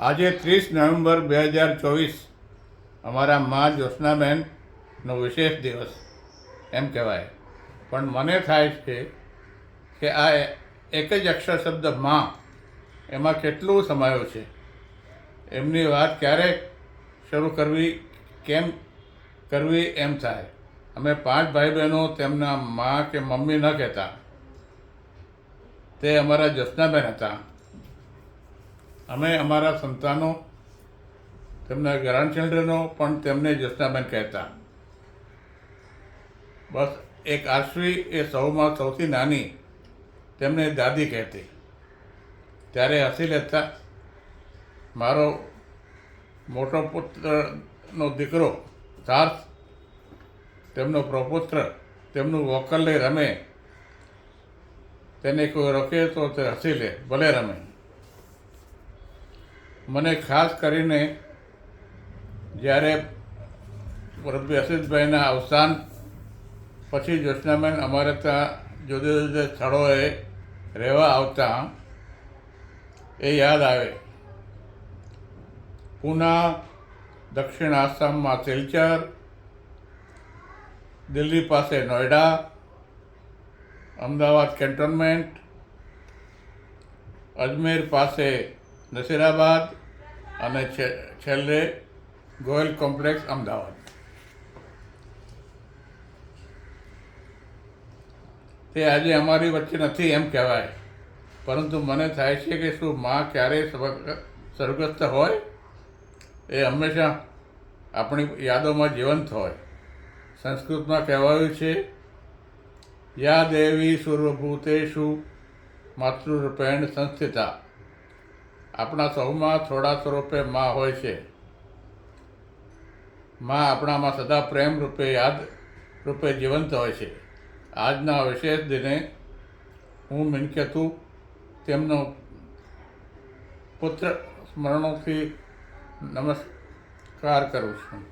આજે 30 નવેમ્બર 2024 અમારા મા જ્યોત્સનાબેનનો વિશેષ દિવસ એમ કહેવાય. પણ મને થાય છે કે આ એક જ અક્ષર શબ્દ મા એમાં કેટલું સમાયું છે. એમની વાત ક્યારે શરૂ કરવી, કેમ કરવી એમ થાય. અમે 5 ભાઈ બહેનો તેમના મા કે મમ્મી ન કહેતા. તે અમારા જ્યોત્સનાબેન હતા. અમે અમારા સંતાનો, તેમના ગ્રાન્ડચિલ્ડ્રનો પણ તેમને જ્યોત્સનાબેન કહેતા. બસ એક આશ્વી એ સૌમાં સૌથી નાની તેમને દાદી કહેતી. ત્યારે હસી લેતા. મારો મોટો પુત્રનો દીકરો સાર્થ, તેમનો પ્રપુત્ર, તેમનું વોકલ લઈ રમે, તેને કોઈ રોકે તો તે હસી લે, ભલે રમે. મને ખાસ કરીને જ્યારે મુરબ્બી અસિતભાઈના અવસાન પછી જ્યોત્સનાબેન અમારે ત્યાં જુદે જુદે સ્થળોએ રહેવા આવતા એ યાદ આવે. પૂના, દક્ષિણ આસામમાં સિલચર, દિલ્હી પાસે નોઈડા, અમદાવાદ કેન્ટોનમેન્ટ, અજમેર પાસે નસીરાબાદ અને છેલ્લે ગોયલ કોમ્પ્લેક્સ અમદાવાદ. તે આજે અમારી વચ્ચે નથી એમ કહેવાય, પરંતુ મને થાય છે કે શું મા ક્યારેય સ્વર્ગસ્થ હોય? એ હંમેશા આપણી યાદોમાં જીવંત હોય. સંસ્કૃતમાં કહેવાયું છે, યા દેવી સર્વભૂતેષુ માતૃરૂપેણ સંસ્થિતા. આપણા સૌમાં થોડા સ્વરૂપે મા હોય છે. મા આપણામાં સદા પ્રેમ રૂપે, યાદ રૂપે જીવંત હોય છે. આજના વિશેષ દિને હું મિનકેતુ તેમનો પુત્ર સ્મરણોથી નમસ્કાર કરું છું.